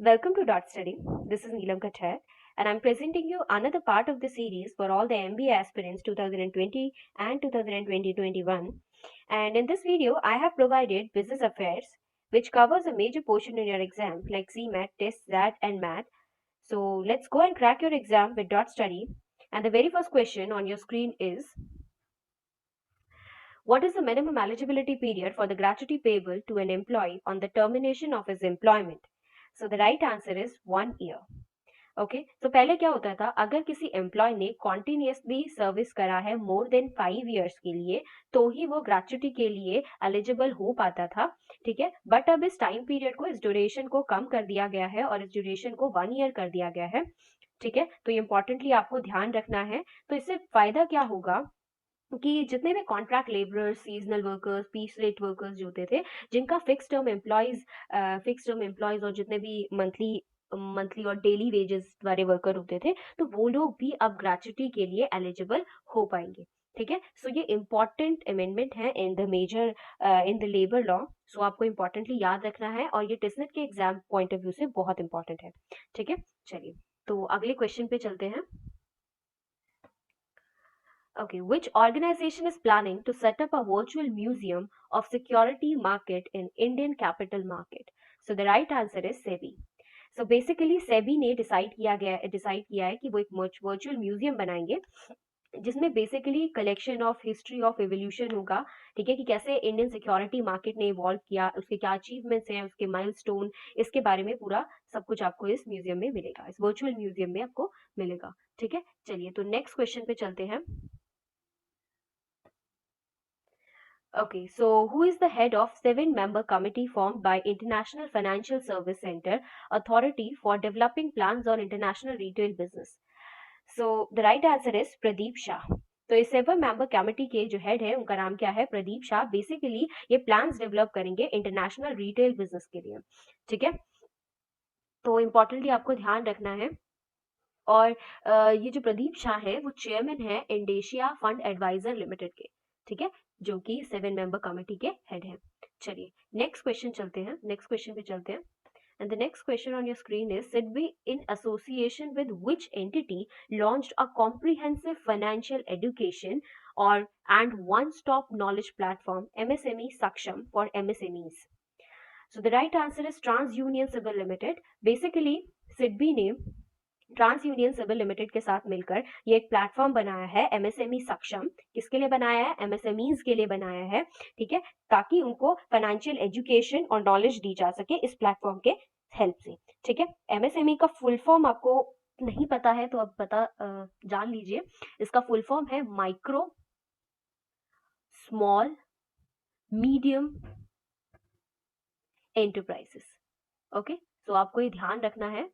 Welcome to Dot Study. This is Neelam Kachar, and I'm presenting you another part of the series for all the MBA aspirants 2020 and 2020-21. And in this video, I have provided Business Affairs, which covers a major portion in your exam like CMAT, TEST, ZAT, and MAT. So let's go and crack your exam with Dot Study. And the very first question on your screen is, what is the minimum eligibility period for the gratuity payable to an employee on the termination of his employment? So the right answer is 1 year. Okay तो पहले क्या होता था, अगर किसी employ ने continuously service करा है मोर देन 5 इयर्स के लिए तो ही वो ग्रेचुटी के लिए एलिजिबल हो पाता था. ठीक है, बट अब इस टाइम पीरियड को, इस ड्यूरेशन को कम कर दिया गया है और इस ड्यूरेशन को 1 ईयर कर दिया गया है. ठीक है, तो ये इंपॉर्टेंटली आपको ध्यान रखना है. तो इससे फायदा क्या होगा कि जितने भी contract labourers, seasonal workers, piece rate workers जो होते थे, जिनका फिक्स टर्म एम्प्लॉयज और जितने भी मंथली और डेली वेजेस वाले वर्कर होते थे, तो वो लोग भी अब ग्रेचुटी के लिए एलिजिबल हो पाएंगे. ठीक है, सो ये इंपॉर्टेंट अमेंडमेंट है in the major in the labour law. So आपको इंपॉर्टेंटली याद रखना है और ये टिस्नेट के एग्जाम पॉइंट ऑफ व्यू से बहुत इंपॉर्टेंट है. ठीक है, चलिए तो अगले क्वेश्चन पे चलते हैं. Okay, which organization is planning to set up a virtual museum of security market in Indian capital market? So the right answer is SEBI. So basically SEBI ने डिसाइड किया है कि वो एक वर्चुअल म्यूजियम बनाएंगे जिसमें basically collection of history of evolution होगा. ठीक है, कि कैसे इंडियन सिक्योरिटी मार्केट ने इवॉल्व किया, उसके क्या अचीवमेंट्स हैं, उसके माइलस्टोन, इसके बारे में पूरा सब कुछ आपको इस म्यूजियम में मिलेगा, इस वर्चुअल म्यूजियम में आपको मिलेगा. ठीक है, चलिए तो नेक्स्ट क्वेश्चन पे चलते हैं. Okay, so who is the head of 7-member committee formed by International Financial Service Center Authority for developing plans on international retail business? So the right answer is Pradeep Shah. तो ये 7-member committee के जो head है उनका नाम क्या है? Pradeep Shah. Basically ये प्लान्स डेवलप करेंगे इंटरनेशनल रिटेल बिजनेस के लिए. ठीक है, तो इम्पोर्टेंटली आपको ध्यान रखना है. और ये जो प्रदीप शाह है वो चेयरमैन है इंडेशिया फंड एडवाइजर लिमिटेड के. ठीक है, जो कि 7-member कमेटी के हेड है. चलिए नेक्स्ट क्वेश्चन चलते हैं, नेक्स्ट क्वेश्चन पे चलते हैं. And the next question on your screen is, SIDBI in association with which entity launched a comprehensive financial education or and one-stop knowledge platform MSME Saksham for MSMEs? So the right answer is TransUnion Civil Limited. Basically SIDBI ने trans union civil limited के साथ मिलकर ये एक platform बनाया है MSME सक्षम. किसके लिए बनाया है? एमएसएमईज के लिए बनाया है. ठीक है, ताकि उनको फाइनेंशियल एजुकेशन और नॉलेज दी जा सके इस प्लेटफॉर्म के हेल्प से. ठीक है, एमएसएमई का फुल फॉर्म आपको नहीं पता है तो अब जान लीजिए. इसका फुल फॉर्म है micro small medium enterprises. Okay, तो आपको ये ध्यान रखना है.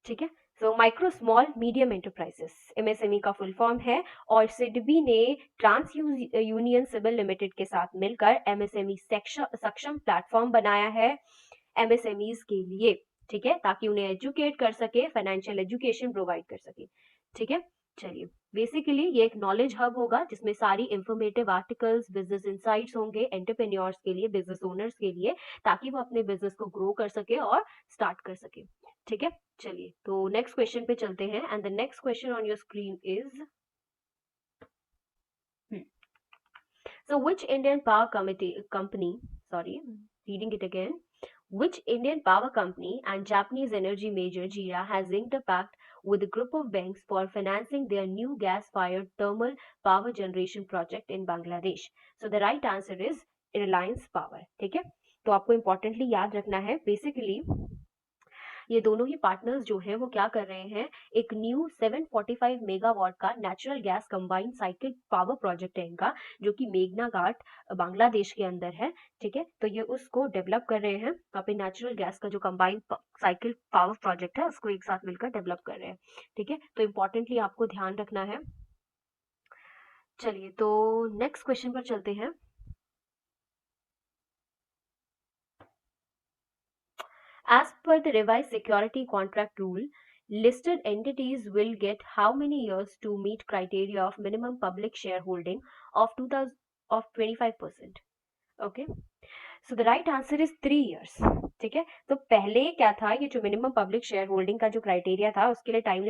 ठीक है, so micro small medium enterprises MSME का फुल फॉर्म है. और सिडबी ने ट्रांस यूनियन सिविल लिमिटेड के साथ मिलकर एमएसएमई सक्षम प्लेटफॉर्म बनाया है एमएसएमईज के लिए. ठीक है, ताकि उन्हें एजुकेट कर सके, फाइनेंशियल एजुकेशन प्रोवाइड कर सके. ठीक है, चलिए बेसिकली ये एक नॉलेज हब होगा जिसमें सारी इंफॉर्मेटिव आर्टिकल्स, बिजनेस इंसाइट्स होंगे एंटरप्रेन्योर्स के लिए, बिजनेस ओनर्स के लिए, ताकि वो अपने बिजनेस को ग्रो कर सके और स्टार्ट कर सके. ठीक है, चलिए तो नेक्स्ट क्वेश्चन पे चलते हैं. And the next question on your screen is, so which Indian power company, sorry, reading it again, which Indian power company and Japanese energy major JERA has inked a pact with a group of banks for financing their new gas-fired thermal power generation project in Bangladesh? So the right answer is Reliance Power. ठीक है, तो आपको importantly याद रखना है. Basically ये दोनों ही partners जो हैं वो क्या कर रहे हैं, एक न्यू 745 मेगावाट का natural gas combined cycle power project है इनका, जो कि मेघना घाट बांग्लादेश के अंदर है. ठीक है, तो ये उसको डेवलप कर रहे हैं. वहाँ पे नेचुरल गैस का जो कंबाइंड साइकिल पावर प्रोजेक्ट है उसको एक साथ मिलकर डेवलप कर रहे हैं. ठीक है, तो इम्पोर्टेंटली आपको ध्यान रखना है. चलिए तो नेक्स्ट क्वेश्चन पर चलते हैं. As per the revised security contract rule, listed entities will get how many years to meet criteria of minimum public shareholding of 25%? Okay, so the right answer is 3 years। ठीक है, तो पहले क्या था, ये जो मिनिमम पब्लिक शेयर होल्डिंग का जो क्राइटेरिया था उसके लिए टाइम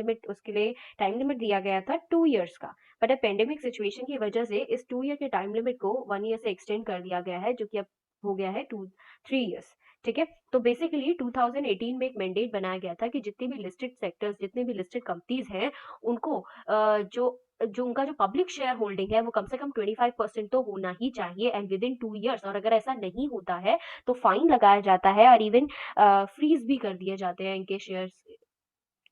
लिमिट दिया गया था 2 years का, बट अब पेंडेमिक सिचुएशन की वजह से इस 2 year के टाइम लिमिट को 1 year से एक्सटेंड कर दिया गया है, जो कि अब हो गया है 3 years। ठीक है, तो बेसिकली 2018 में एक मैंडेट बनाया गया था कि जितने भी लिस्टेड सेक्टर्स, जितने भी लिस्टेड कंपनीज हैं, उनको जो जो उनका जो पब्लिक शेयर होल्डिंग है वो कम से कम 25% तो होना ही चाहिए एंड विद इन 2 years, और अगर ऐसा नहीं होता है तो फाइन लगाया जाता है और इवन फ्रीज भी कर दिए जाते हैं इनके शेयर्स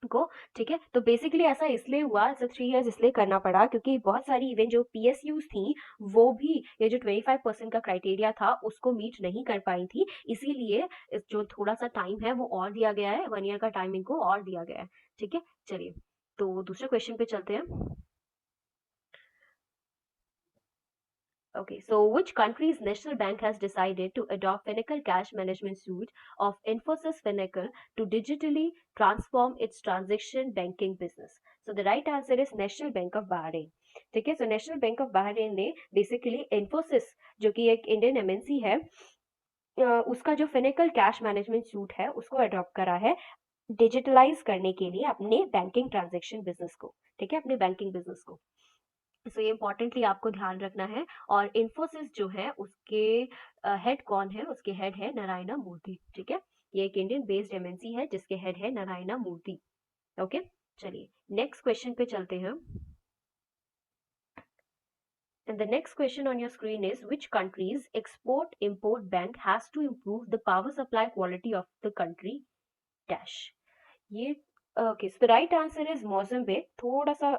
को। ठीक है, तो बेसिकली ऐसा इसलिए हुआ, 3 years इसलिए करना पड़ा क्योंकि बहुत सारी इवन जो पीएसयूज थी वो भी ये जो 25% का क्राइटेरिया था उसको मीट नहीं कर पाई थी, इसीलिए जो थोड़ा सा टाइम है वो और दिया गया है, 1 year का टाइम इनको और दिया गया है। ठीक है, चलिए तो दूसरे क्वेश्चन पे चलते हैं। Okay, so which country's national bank has decided to adopt Finacle cash management suite of Infosys Finacle to digitally transform its transaction banking business? So the right answer is National Bank of Bahrain। ठीक है, so National Bank of Bahrain ने basically Infosys जो कि एक Indian MNC है, उसका जो फिनिकल cash management suite है उसको अडॉप्ट करा है डिजिटलाइज करने के लिए अपने बैंकिंग ट्रांजेक्शन बिजनेस को। ठीक है, अपने बैंकिंग बिजनेस को। सो ये इंपॉर्टेंटली आपको ध्यान रखना है। और इन्फोसिस जो है उसके हेड कौन है, उसके हेड है नारायणा मूर्ति। ठीक है, ये एक इंडियन बेस्ड एमएनसी है जिसके हेड है नारायणा मूर्ति। ओके, चलिए नेक्स्ट क्वेश्चन पे चलते हैं। And the next question on your screen is which country's export-import bank has to improve the power supply quality of the country dash? ये okay, so the right answer is Mozambique. थोड़ा सा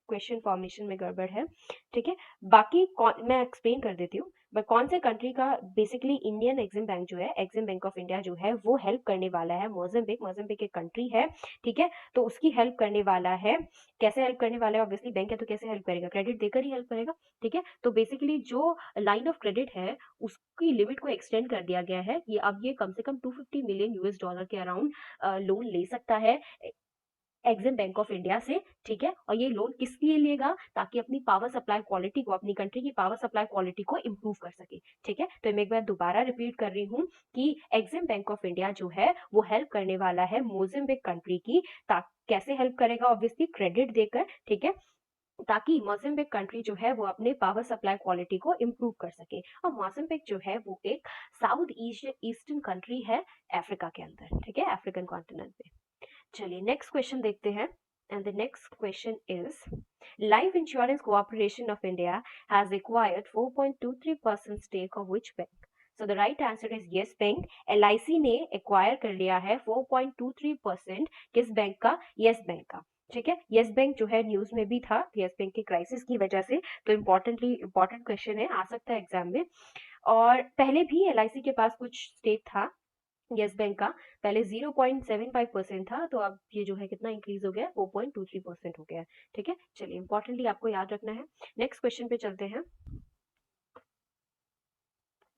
question formation में गड़बड़ है। ठीक है, बाकी मैं एक्सप्लेन कर देती हूँ। बट कौन से कंट्री का बेसिकली इंडियन एग्जिम बैंक जो है, एग्जिम बैंक ऑफ इंडिया जो है वो हेल्प करने वाला है मोज़ेम्बिक। मोज़ेम्बिक एक कंट्री है। ठीक है, तो उसकी हेल्प करने वाला है। कैसे हेल्प करने वाला है, ऑब्वियसली बैंक है तो कैसे हेल्प करेगा, क्रेडिट देकर ही हेल्प करेगा। ठीक है, तो बेसिकली जो लाइन ऑफ क्रेडिट है उसकी लिमिट को एक्सटेंड कर दिया गया है कि अब ये कम से कम 250 मिलियन यूएस डॉलर के अराउंड लोन ले सकता है एग्जिम बैंक ऑफ इंडिया से। ठीक है, और ये लोन किस लिए लेगा, ताकि अपनी पावर सप्लाई क्वालिटी को, अपनी कंट्री की पावर सप्लाई क्वालिटी को इम्प्रूव कर सके। ठीक है, तो मैं एक बार दोबारा रिपीट कर रही हूँ कि एग्जिम बैंक ऑफ इंडिया जो है वो हेल्प करने वाला है मोज़ेम्बिक कंट्री की। कैसे हेल्प करेगा, ऑब्वियसली क्रेडिट देकर। ठीक है, ताकि मोज़ेम्बिक कंट्री जो है वो अपने पावर सप्लाई क्वालिटी को इम्प्रूव कर सके। और मोज़ेम्बिक जो है वो एक साउथ ईस्टर्न कंट्री है अफ्रीका के अंदर। ठीक है, अफ्रीकन कॉन्टिनेंट पे। चलिए नेक्स्ट क्वेश्चन देखते हैं। And the next question is life insurance cooperation of India has acquired 4.23% stake of which bank? So the right answer is Yes Bank. LIC ने एक्वायर कर लिया है 4.23%। किस बैंक का? यस बैंक का। ठीक है, यस बैंक जो है न्यूज में भी था यस बैंक के क्राइसिस की वजह से, तो इंपॉर्टेंट क्वेश्चन है, आ सकता है एग्जाम में। और पहले भी एलआईसी के पास कुछ स्टेक था यस बैंक का। पहले 0.75% था, तो अब ये जो है कितना इंक्रीज हो गया, 4.23% हो गया। ठीक है, चलिए इंपॉर्टेंटली आपको याद रखना है। नेक्स्ट क्वेश्चन पे चलते हैं।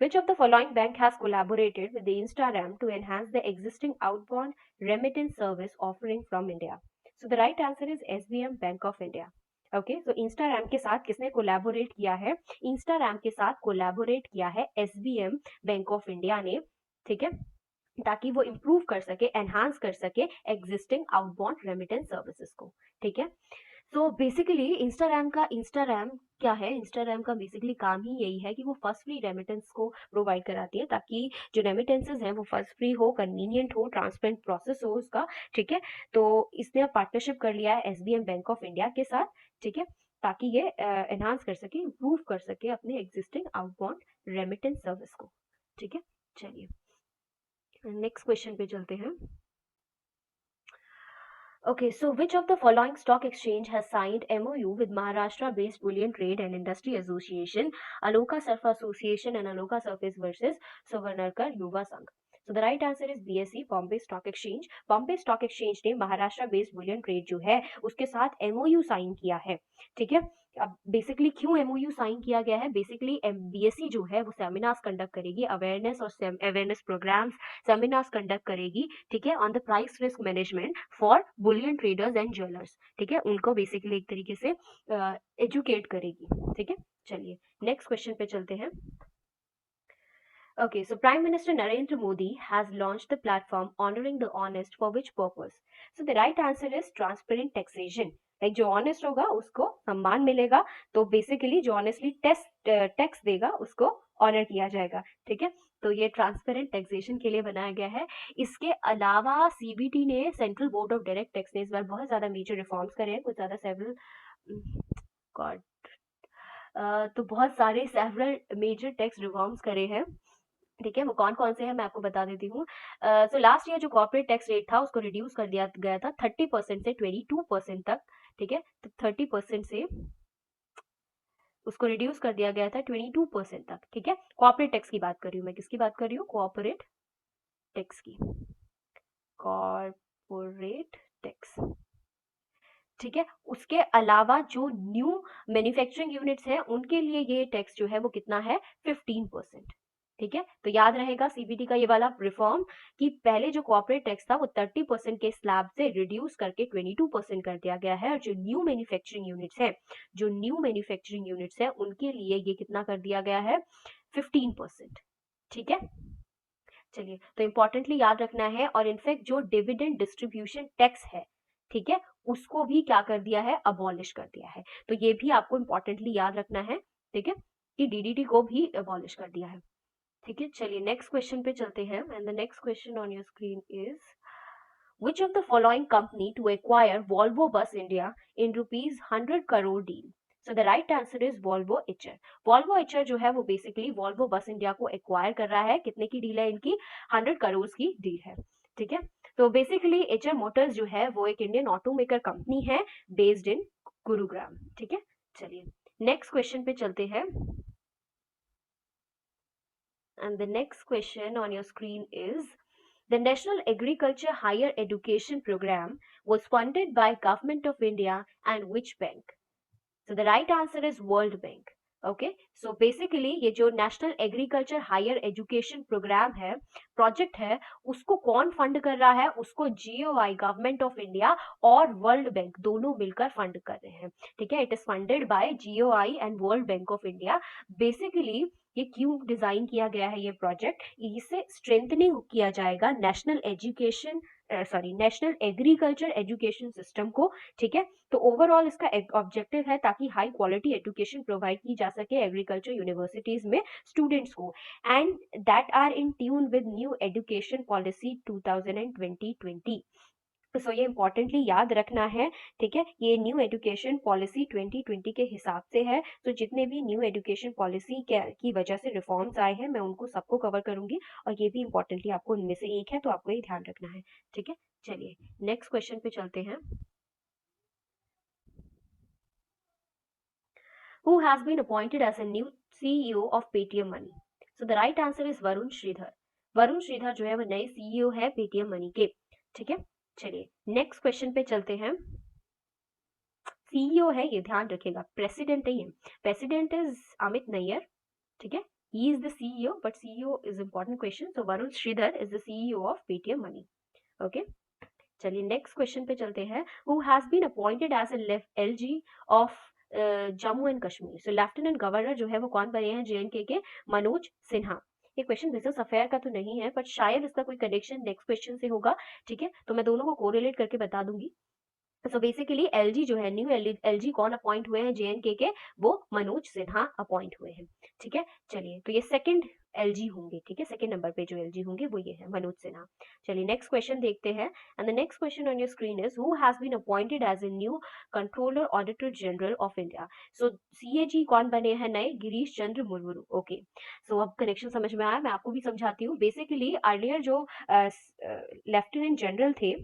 Which of the following bank has collaborated with the Instagram to enhance the existing outbound remittance service offering from India? So the right answer is SBM Bank of India। Okay, तो Instagram के साथ किसने collaborate किया है? Instagram के साथ collaborate किया है एसबीएम बैंक ऑफ इंडिया ने। ठीक है, ताकि वो इम्प्रूव कर सके, एनहांस कर सके एग्जिस्टिंग आउटबाउंड रेमिटेंस सर्विसेज को। ठीक है, सो बेसिकली इंस्टाग्राम क्या है, इंस्टाग्राम का बेसिकली काम ही यही है कि वो फर्स्ट फ्री रेमिटेंस को प्रोवाइड कराती है, ताकि जो रेमिटेंसेज हैं वो फर्स्ट फ्री हो, कन्वीनियंट हो, ट्रांसपेरेंट प्रोसेस हो उसका। ठीक है, तो इसने अब पार्टनरशिप कर लिया है एसबीएम बैंक ऑफ इंडिया के साथ। ठीक है, ताकि ये एनहांस कर सके, इम्प्रूव कर सके अपने एग्जिस्टिंग आउटबाउंड रेमिटेंस सर्विस को। ठीक है, चलिए नेक्स्ट क्वेश्चन पे चलते हैं। Okay, so which of the following stock exchange has signed MOU with Maharashtra-based Bullion Trade and Industry Association, Aloka Surf Association and Aloka Surface versus Savarnarkar Yuva Sangh? So the right answer is BSE, Bombay Stock Exchange। Bombay Stock Exchange ने Maharashtra based Boolean trade जो है उसके साथ MOU sign किया है। ठीक है, अब बेसिकली क्यों MOU साइन किया गया है, बेसिकली बीएसई जो है वो सेमिनार्स कंडक्ट करेगी, अवेयरनेस और अवेयरनेस प्रोग्राम्स सेमिनार्स कंडक्ट करेगी। ठीक है, on the price risk management for Boolean traders and jewellers. ठीक है, उनको बेसिकली एक तरीके से एजुकेट करेगी। ठीक है, चलिए नेक्स्ट क्वेश्चन पे चलते हैं। Okay, so Prime Minister Narendra Modi has launched the platform Honoring the Honest for which purpose? So the right answer is transparent taxation. Like जो ऑनेस्ट होगा उसको सम्मान मिलेगा, तो बेसिकली जो ऑनेस्टली टैक्स देगा उसको ऑनर किया जाएगा, ठीक है। तो ये ट्रांसपेरेंट टैक्सेशन के लिए बनाया गया है। इसके अलावा सीबीटी ने, central board of direct tax ने इस बार बहुत ज्यादा मेजर रिफॉर्म्स करे हैं, कुछ ज्यादा सेवरल गॉड तो बहुत सारे सेवरल मेजर टैक्स रिफॉर्म्स करे हैं, ठीक है। वो कौन कौन से हैं मैं आपको बता देती हूँ। सो लास्ट ईयर जो कॉर्पोरेट टैक्स रेट था उसको रिड्यूस कर दिया गया था 30% से 22% तक, ठीक है। तो 30% से उसको रिड्यूस कर दिया गया था 22% तक, ठीक है। कॉर्पोरेट टैक्स की बात कर रही हूँ मैं, किसकी बात कर रही हूँ, कॉर्पोरेट टैक्स की, कॉर्पोरेट टैक्स, ठीक है। उसके अलावा जो न्यू मैन्युफैक्चरिंग यूनिट्स हैं उनके लिए ये टैक्स जो है वो कितना है, 15%, ठीक है। तो याद रहेगा सीबीटी का ये वाला रिफॉर्म कि पहले जो कॉर्पोरेट टैक्स था वो 30% के स्लैब से रिड्यूस करके 22% कर दिया गया है, और जो न्यू मैन्युफैक्चरिंग यूनिट्स है, जो न्यू मैन्युफैक्चरिंग यूनिट्स है उनके लिए ये कितना कर दिया गया है, 15%, ठीक है। चलिए, तो इंपॉर्टेंटली याद रखना है। और इनफैक्ट जो डिविडेंड डिस्ट्रीब्यूशन टैक्स है, ठीक है, उसको भी क्या कर दिया है, अबॉलिश कर दिया है। तो ये भी आपको इंपॉर्टेंटली याद रखना है, ठीक है, कि डीडीटी को भी अबॉलिश कर दिया है, ठीक है। चलिए नेक्स्ट क्वेश्चन पे चलते हैं, and the next question on your screen is which of the following company to acquire Volvo Bus India in rupees 100 crore deal? So the right answer is Volvo HR. Volvo HR जो है वो basically Volvo Bus India को acquire कर रहा है। कितने की deal है इनकी, 100 करोड़ की डील है, ठीक है। तो बेसिकली HR मोटर्स जो है वो एक इंडियन ऑटोमेकर कंपनी है बेस्ड इन गुरुग्राम, ठीक है। चलिए नेक्स्ट क्वेश्चन पे चलते हैं, and the next question on your screen is the National Agriculture Higher Education Program was funded by Government of India and which bank? So the right answer is World Bank. Okay, so basically ये जो national agriculture higher education programme है, project है, उसको कौन fund कर रहा है, उसको जीओआई, गवर्नमेंट ऑफ इंडिया और वर्ल्ड बैंक दोनों मिलकर फंड कर रहे हैं, ठीक है। It is funded by GOI and World Bank of India. Basically ये क्यों डिजाइन किया गया है ये प्रोजेक्ट, इससे स्ट्रेंथनिंग किया जाएगा national education national agriculture education system को, ठीक है। तो ओवरऑल इसका ऑब्जेक्टिव है ताकि हाई क्वालिटी एजुकेशन प्रोवाइड की जा सके एग्रीकल्चर यूनिवर्सिटीज में स्टूडेंट्स को, and that are in tune with new education policy 2020। So ये इंपॉर्टेंटली याद रखना है, ठीक है। ये न्यू एजुकेशन पॉलिसी 2020 के हिसाब से है। तो जितने भी न्यू एजुकेशन पॉलिसी की वजह से रिफॉर्म्स आए हैं मैं उनको सबको कवर करूंगी, और ये भी इंपॉर्टेंटली आपको इनमें से एक है, तो आपको ये ध्यान रखना है, ठीक है। चलिए नेक्स्ट क्वेश्चन पे चलते हैं। Who has been appointed as a new CEO of Paytm Money? So the right answer is Varun Shridhar. Varun Shridhar जो है वो नए सीईओ है पेटीएम मनी के, ठीक है। चलिए नेक्स्ट क्वेश्चन पे चलते हैं। सीईओ है ये ध्यान रखिएगा, प्रेसिडेंट नहीं है। प्रेसिडेंट इज अमित नैयर, ठीक है, he is the CEO, but CEO is important question. So Varun Sridhar is the CEO of Paytm Money, okay. चलिए नेक्स्ट क्वेश्चन पे चलते हैं। Who has been appointed as LG of Jammu and Kashmir? So lieutenant governor जो है वो कौन बने हैं जेएनके के? मनोज सिन्हा। ये क्वेश्चन बिजनेस अफेयर का तो नहीं है, बट शायद इसका कोई कनेक्शन नेक्स्ट क्वेश्चन से होगा, ठीक है। तो मैं दोनों को कोरिलेट करके बता दूंगी। सो बेसिकली एलजी जो है, न्यू एलजी कौन अपॉइंट हुए हैं जेएनके के? वो मनोज सिन्हा अपॉइंट हुए हैं, ठीक है। चलिए तो ये सेकंड एलजी होंगे, ठीक है, सेकंड नंबर पे जो एलजी होंगे वो ये है मनोज सिन्हा। चलिए नेक्स्ट क्वेश्चन देखते हैं, and the next question on your screen is who has been appointed as a new controller auditor general of India? So CAG कौन बने हैं नए? गिरीश चंद्र मुर्मू, ओके। सो अब कनेक्शन समझ में आया, मैं आपको भी समझाती हूँ। बेसिकली अर्लियर जो लेफ्टिनेंट जनरल थे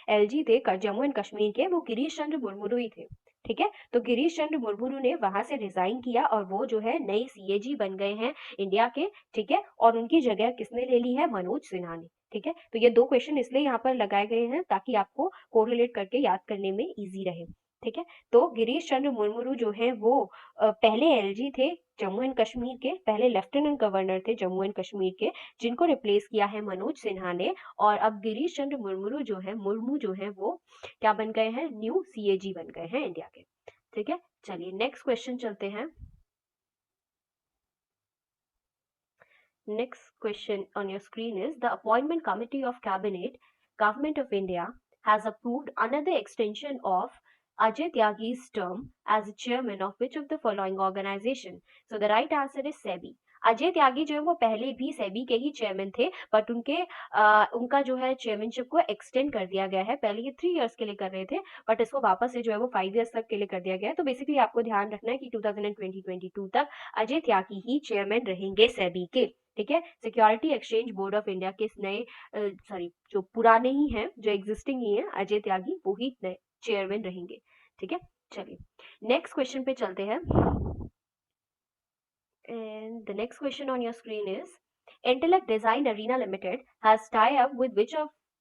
एलजी थे जम्मू एंड कश्मीर के, वो गिरीश चंद्र मुर्मू ही थे, ठीक है। तो गिरीश चंद्र मुर्मू ने वहां से रिजाइन किया और वो जो है नई सीएजी बन गए हैं इंडिया के, ठीक है। और उनकी जगह किसने ले ली है? मनोज सिन्हा ने, ठीक है। तो ये दो क्वेश्चन इसलिए यहाँ पर लगाए गए हैं ताकि आपको कोरिलेट करके याद करने में इजी रहे, ठीक है। तो गिरीश चंद्र मुर्मू जो है वो पहले एलजी थे जम्मू एंड कश्मीर के, पहले लेफ्टिनेंट गवर्नर थे जम्मू एंड कश्मीर के, जिनको रिप्लेस किया है मनोज सिन्हा ने। और अब गिरीश चंद्र मुर्मू जो है वो क्या बन गए हैं? न्यू सीएजी बन गए हैं इंडिया के, ठीक है। चलिए नेक्स्ट क्वेश्चन चलते हैं। Next question on your screen is the Appointment Committee of Cabinet, Government of India, has approved another extension of Ajay Tyagi's term as chairman of which of the following organization? So the right answer is SEBI. Ajay Tyagi जो है वो पहले भी सेबी के ही chairman थे, but उनका जो है चेयरमैनशिप को एक्सटेंड कर दिया गया है। पहले ये 3 इयर्स के लिए कर रहे थे, बट इसको वापस से जो है वो 5 इयर्स तक के लिए कर दिया गया है। तो बेसिकली आपको ध्यान रखना है कि 2020-22 तक अजय त्यागी ही चेयरमैन रहेंगे सेबी के। ठीक है, security exchange board of India के नए जो पुराने ही हैं, जो एग्जिस्टिंग ही हैं, अजय त्यागी वो ही नए चेयरमैन रहेंगे। ठीक है, चलिए नेक्स्ट क्वेश्चन पे चलते हैं। And the next question on your screen is Intellect Design Arena Limited has tie up with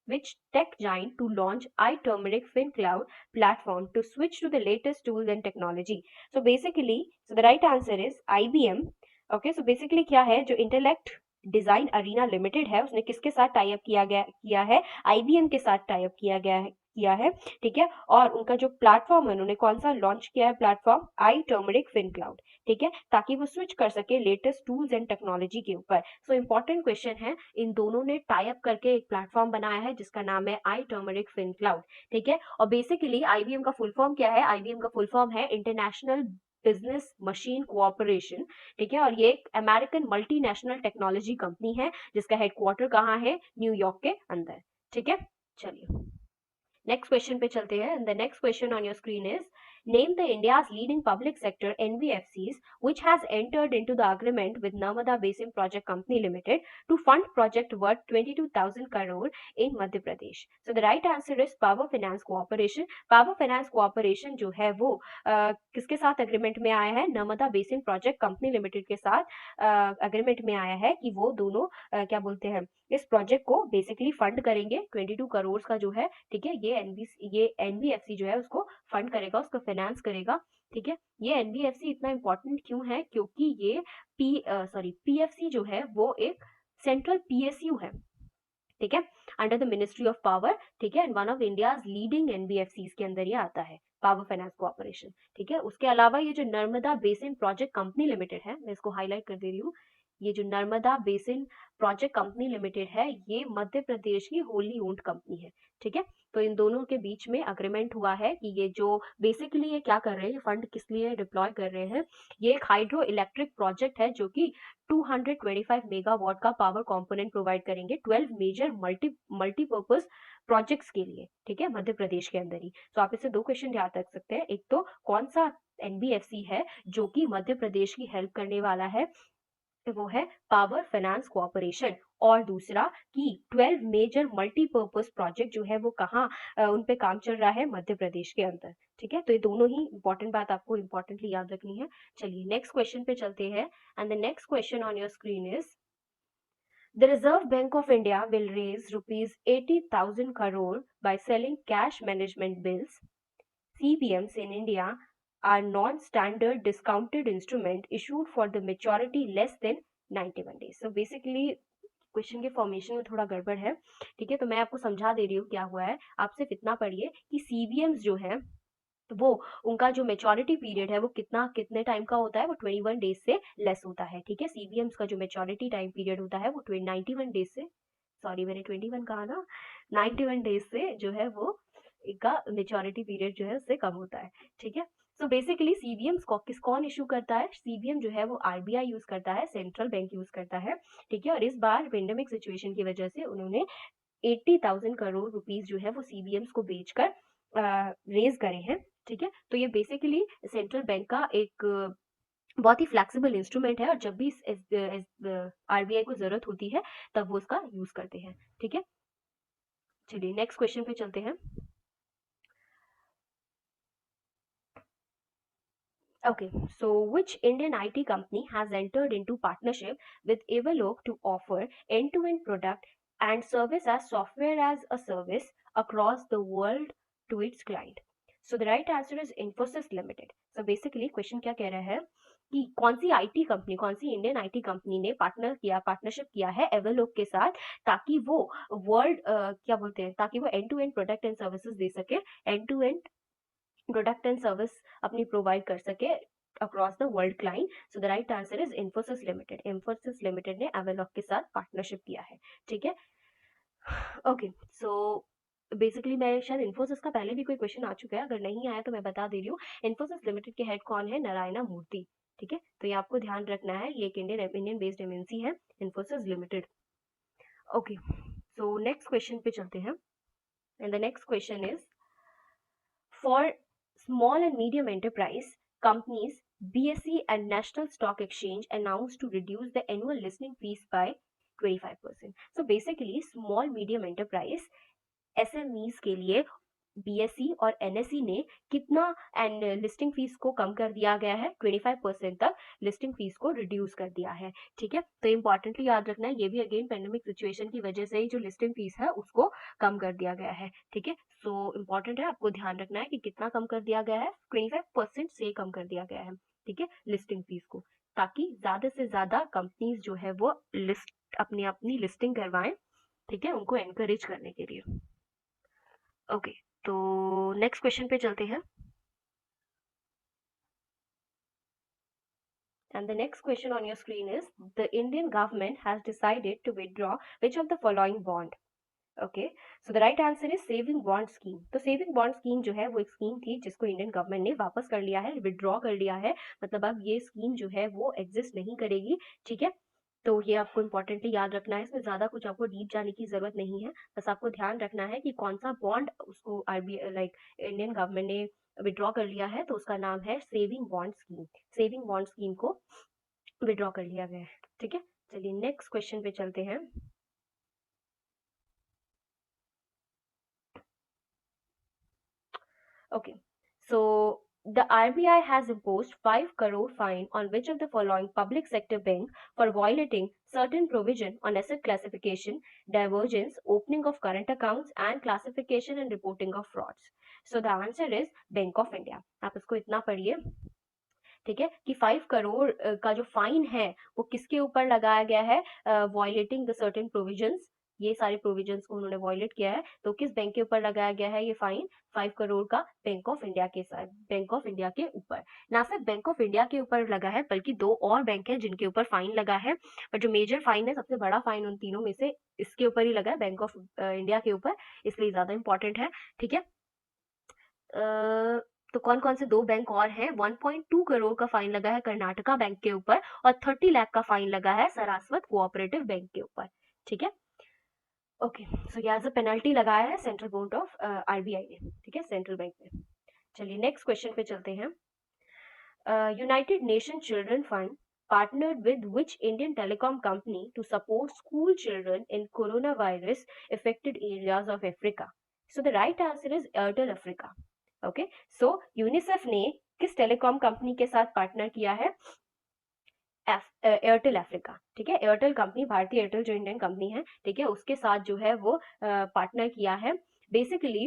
which tech giant to launch iTurmeric FinCloud platform to switch to the latest tools and technology. So the right answer is IBM. Okay, so basically क्या है, जो Intellect design arena limited है उसने किसके साथ tie up किया है? IBM के साथ टाई अप किया है। ठीक है, और उनका जो प्लेटफॉर्म है उन्होंने कौन सा लॉन्च किया है? प्लेटफॉर्म आई टर्मरिक फिन क्लाउड। ठीक है, ताकि वो स्विच कर सके लेटेस्ट टूल्स एंड टेक्नोलॉजी के ऊपर। सो इंपॉर्टेंट क्वेश्चन है, इन दोनों ने टाई अप करके एक प्लेटफॉर्म बनाया है जिसका नाम है आई टर्मरिक फिन क्लाउड। ठीक है, और बेसिकली आईबीएम का फुल फॉर्म क्या है? आईबीएम का फुल फॉर्म है इंटरनेशनल बिजनेस मशीन कोऑपरेशन। ठीक है, और ये एक अमेरिकन मल्टीनेशनल टेक्नोलॉजी कंपनी है जिसका हेडक्वार्टर कहाँ है? न्यूयॉर्क के अंदर। ठीक है, चलिए नेक्स्ट क्वेश्चन पे चलते हैं। The next question on your screen is Name the India's leading public sector NBFCs which has entered into the agreement with Narmada Basin Project Company Limited to fund project worth 22,000 crore in Madhya Pradesh. So the right answer is Power Finance Corporation. Power Finance Corporation जो है वो किसके साथ agreement में आया है? Narmada basin project company limited के साथ अग्रीमेंट में आया है कि वो दोनों क्या बोलते हैं, इस प्रोजेक्ट को बेसिकली फंड करेंगे 22 करोड़ का जो है। ठीक है, ये एनबीएफसी जो है उसको फंड करेगा, उसको फाइनेंस करेगा। ठीक है, ये एनबीएफसी इतना इंपॉर्टेंट क्यों है? क्योंकि ये पीएफसी जो है वो एक सेंट्रल पीएसयू है। ठीक है, under the ministry of power. ठीक है, and one of India's leading NBFC के अंदर ये आता है, पावर फाइनेंस कॉर्पोरेशन। ठीक है, उसके अलावा ये जो Narmada basin project company limited है, मैं इसको हाईलाइट कर दे रही हूँ, ये जो Narmada basin project company limited है ये मध्य प्रदेश की होली ओन्ड कंपनी है। ठीक है, तो इन दोनों के बीच में अग्रीमेंट हुआ है कि ये जो बेसिकली ये क्या कर रहे हैं, फंड किस लिए डिप्लॉय कर रहे हैं? ये एक हाइड्रो इलेक्ट्रिक प्रोजेक्ट है जो कि 225 मेगावाट का पावर कंपोनेंट प्रोवाइड करेंगे 12 मेजर मल्टीपर्पज प्रोजेक्ट्स के लिए। ठीक है, मध्य प्रदेश के अंदर ही। तो आप इससे 2 क्वेश्चन याद रख सकते हैं, एक तो कौन सा एनबीएफसी है जो कि मध्य प्रदेश की हेल्प करने वाला है, वो है पावर फाइनेंस कॉर्पोरेशन, और दूसरा कि 12 मेजर मल्टीपर्पज प्रोजेक्ट जो है वो कहाँ उन पे काम चल रहा है? मध्य प्रदेश के अंदर। ठीक है, तो ये दोनों ही इंपॉर्टेंट बात आपको इंपॉर्टेंटली याद रखनी है। चलिए नेक्स्ट क्वेश्चन पे चलते हैं। And the next question on your screen is The Reserve Bank of India will raise rupees 80,000 crore by selling cash management bills. CBMs in India are non-standard discounted instrument issued for the maturity less than 91 days. So basically question के formation में थोड़ा गड़बड़ है। ठीक है, तो मैं आपको समझा दे रही हूँ क्या हुआ है। आप सिर्फ इतना पढ़िए कि सीबीएम्स जो है वो उनका जो मेच्योरिटी पीरियड है वो कितने टाइम का होता है? वो 21 डेज से लेस होता है। ठीक है, सीबीएम्स का जो मेच्योरिटी टाइम पीरियड होता है वो 91 डेज से, सॉरी मैंने 21 कहा ना, 91 डेज से जो है वो का मेच्योरिटी पीरियड जो है उससे कम होता है। ठीक है, सो बेसिकली सीबीएम्स को कौन इशू करता है? सीबीएम जो है वो आरबीआई यूज करता है, सेंट्रल बैंक यूज करता है। ठीक है, और इस बार पेंडेमिक सिचुएशन की वजह से उन्होंने 80,000 करोड़ रुपीज जो है वो सीबीएम्स को बेचकर रेज करे हैं। ठीक है, तो ये बेसिकली सेंट्रल बैंक का एक बहुत ही फ्लेक्सिबल इंस्ट्रूमेंट है, और जब भी आरबीआई को जरूरत होती है तब वो उसका यूज करते हैं। ठीक है, चलिए नेक्स्ट क्वेश्चन पे चलते हैं। Okay, so which Indian IT company has entered into partnership with Evalok to offer end-to-end product and service as software as a service across the world to its client? So the right answer is Infosys Limited. So basically question क्या कह रहा है कि कौन सी IT company, कौन सी Indian IT company ने partnership किया है एवरलोक के साथ, ताकि वो क्या बोलते हैं, ताकि वो end to end product and services दे सके, end to end product and service अपनी प्रोवाइड कर सके across the world client. So the right answer is Infosys Limited. Infosys Limited ने Avalok के साथ पार्टनरशिप किया है, ठीक है। ओके, सो बेसिकली मैं शायद इन्फोसिस का पहले भी कोई क्वेश्चन आ चुका है, अगर नहीं आया तो मैं बता दे रही हूँ। इन्फोसिस लिमिटेड के हेड कौन है? नारायणा मूर्ति, ठीक है। तो ये आपको ध्यान रखना है, ये एक इंडियन बेस्ड एमएनसी है, Infosys limited. Okay, so next question पे चलते हैं, and the next question is for small and medium enterprise companies, BSE and National Stock Exchange announced to reduce the annual listing fees by 25%. So basically small medium enterprise SMEs के लिए BSE और NSE ने कितना and listing fees को कम कर दिया गया है? 25% तक लिस्टिंग फीस को रिड्यूस कर दिया है, ठीक है। तो इम्पोर्टेंटली याद रखना है, ये भी अगेन पेंडेमिक सिचुएशन की वजह से ही जो लिस्टिंग फीस है उसको कम कर दिया गया है, ठीक है। सो इम्पोर्टेंट है, आपको ध्यान रखना है कि कितना कम कर दिया गया है? 25% से कम कर दिया गया है, ठीक है, लिस्टिंग फीस को, ताकि ज्यादा से ज्यादा कंपनीज जो है वो लिस्ट अपनी अपनी लिस्टिंग करवाएं, ठीक है, उनको एनकरेज करने के लिए। ओके, तो नेक्स्ट क्वेश्चन पे चलते हैं, and the next question on your screen is the Indian government has decided to withdraw which of the following bond? Okay, so the right answer is saving bond scheme. तो saving bond scheme जो है वो एक scheme थी जिसको Indian government ने वापस कर लिया है, विड्रॉ कर लिया है, मतलब अब ये स्कीम जो है वो एग्जिस्ट नहीं करेगी, ठीक है। तो ये आपको इंपॉर्टेंटली याद रखना है, इसमें ज्यादा कुछ आपको डीप जाने की जरूरत नहीं है, बस आपको ध्यान रखना है कि कौन सा बॉन्ड उसको आरबीआई लाइक इंडियन गवर्नमेंट ने विड्रॉ कर लिया है, तो उसका नाम है saving bond scheme. Saving bond scheme को विड्रॉ कर लिया गया है, ठीक है। चलिए नेक्स्ट क्वेश्चन पे चलते हैं। Okay, so the RBI has imposed 5 crore fine on which of the following public sector bank for violating certain provision on asset classification, divergence, opening of current accounts and classification and reporting of frauds. So the answer is Bank of India. आप इसको इतना पढ़िए, ठीक है, कि 5 करोड़ का जो fine है वो किसके ऊपर लगाया गया है? वायलेटिंग द सर्टेन प्रोविजंस, ये सारे प्रोविजंस को उन्होंने वायलेट किया है, तो किस बैंक के ऊपर लगाया गया है ये फाइन? 5 करोड़ का बैंक ऑफ इंडिया के साथ, बैंक ऑफ इंडिया के ऊपर। ना सिर्फ बैंक ऑफ इंडिया के ऊपर लगा है, बल्कि 2 और बैंक है जिनके ऊपर फाइन लगा है, पर जो मेजर फाइन है, सबसे बड़ा फाइन उन तीनों में से इसके ऊपर ही लगा है, बैंक ऑफ इंडिया के ऊपर, इसलिए ज्यादा इंपॉर्टेंट है, ठीक है। तो कौन कौन से 2 बैंक और हैं? 1.2 करोड़ का फाइन लगा है कर्नाटका बैंक के ऊपर और 30 लाख का फाइन लगा है सरास्वत कोऑपरेटिव बैंक के ऊपर, ठीक है। ओके, सो ये एज अ पेनल्टी लगाया है सेंट्रल बोर्ड ऑफ आरबीआई ने, ठीक है, सेंट्रल बैंक ने। चलिए नेक्स्ट क्वेश्चन पे चलते हैं। United nation children fund partnered with which Indian telecom company to support school children in coronavirus affected areas of Africa? So the right answer is Airtel Africa. Okay, so UNICEF ने किस telecom company के साथ partner किया है? Airtel Africa, ठीक है। Airtel company, भारतीय Airtel जो इंडियन कंपनी है, ठीक है, उसके साथ जो है वो पार्टनर किया है। बेसिकली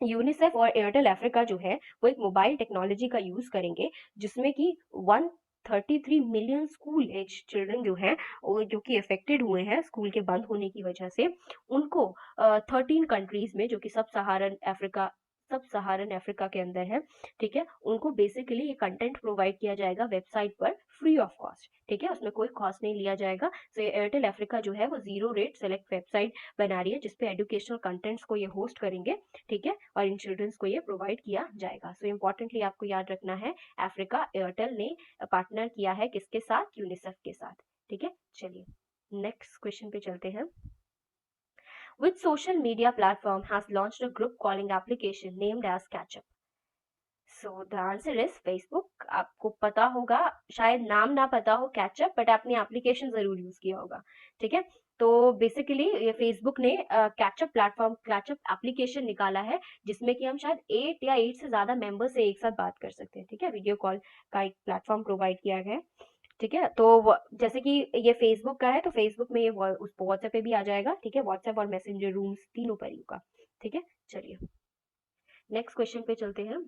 यूनिसेफ और एयरटेल अफ्रीका जो है वो एक मोबाइल टेक्नोलॉजी का यूज करेंगे, जिसमें कि 133 मिलियन स्कूल एज चिल्ड्रन जो हैं जो कि अफेक्टेड हुए हैं स्कूल के बंद होने की वजह से, उनको 13 कंट्रीज में जो कि सब सहारन अफ्रीका के अंदर है, ठीक है, उनको बेसिकली ये कंटेंट प्रोवाइड किया जाएगा वेबसाइट पर फ्री ऑफ कॉस्ट, ठीक है, उसमें कोई कॉस्ट नहीं लिया जाएगा। सो एयरटेल अफ्रीका जो है वो 0 रेट सेलेक्ट वेबसाइट बना रही है जिसपे एजुकेशनल कंटेंट्स को ये होस्ट करेंगे, ठीक है, और इन चिल्ड्रंस को ये प्रोवाइड किया जाएगा। सो इम्पोर्टेंटली आपको याद रखना है, अफ्रीका एयरटेल ने पार्टनर किया है किसके साथ? यूनिसेफ के साथ, ठीक है। चलिए नेक्स्ट क्वेश्चन पे चलते हैं। Which social media platform has launched a group calling application named as Catchup? So the answer is Facebook. आपको पता होगा, शायद नाम ना पता हो कैचअप, बट आपने एप्लीकेशन जरूर यूज किया होगा, ठीक है। तो बेसिकली ये फेसबुक ने कैचअप प्लेटफॉर्म, कैचअप एप्लीकेशन निकाला है जिसमें कि हम शायद 8 या 8 से ज्यादा मेंबर से एक साथ बात कर सकते हैं, ठीक है, वीडियो कॉल का एक प्लेटफॉर्म प्रोवाइड किया गया है, ठीक है। तो जैसे कि ये फेसबुक का है, तो फेसबुक में ये उस व्हाट्सएप पे भी आ जाएगा, ठीक है, व्हाट्सएप और मैसेंजर रूम्स तीनों पर ही होगा, ठीक है। चलिए नेक्स्ट क्वेश्चन पे चलते हैं।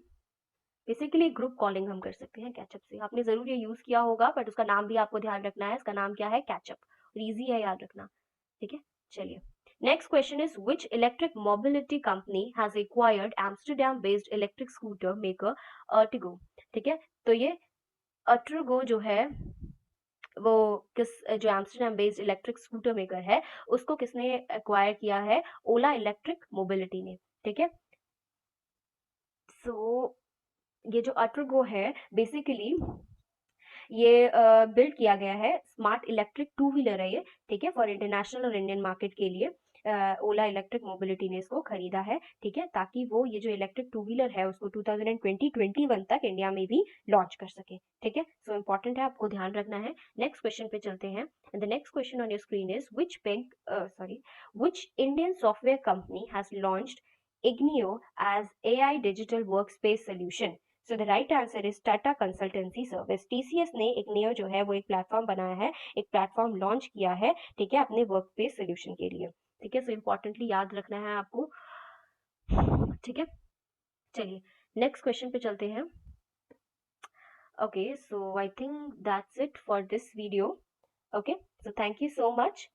बेसिकली ग्रुप कॉलिंग हम कर सकते हैं कैचअप से, आपने जरूर ये यूज किया होगा, बट उसका नाम भी आपको ध्यान रखना है, इसका नाम क्या है? कैचअप, और इजी है याद रखना, ठीक है। चलिए next question is which electric mobility company has acquired Amsterdam based electric scooter maker अर्टिगो, ठीक है। तो ये अट्रगो जो है वो किस जो Amsterdam based electric scooter maker है, उसको किसने एक्वायर किया है? ओला इलेक्ट्रिक मोबिलिटी ने। ठीक है। सो ये जो अट्रगो है बेसिकली ये बिल्ड किया गया है, स्मार्ट इलेक्ट्रिक टू व्हीलर है ये। ठीक है, फॉर इंटरनेशनल और इंडियन मार्केट के लिए ओला इलेक्ट्रिक मोबिलिटी ने इसको खरीदा है। ठीक है, ताकि वो ये जो इलेक्ट्रिक टू व्हीलर है उसको 2020-21 तक इंडिया में भी लॉन्च कर सके। ठीक है, सो इम्पोर्टेंट है, आपको ध्यान रखना है। नेक्स्ट क्वेश्चन पे चलते हैं। And the next question on your screen is which Indian software company has launched Ignio as AI digital workspace solution? So the right answer is Tata Consultancy Service. TCS ने Ignio जो है वो एक platform बनाया है, एक platform launch किया है, ठीक है, अपने वर्क स्पेस सोल्यूशन के लिए। ठीक है, सो इम्पोर्टेंटली याद रखना है आपको। ठीक है, चलिए नेक्स्ट क्वेश्चन पे चलते हैं। Okay, so I think that's it for this video. Okay, so thank you so much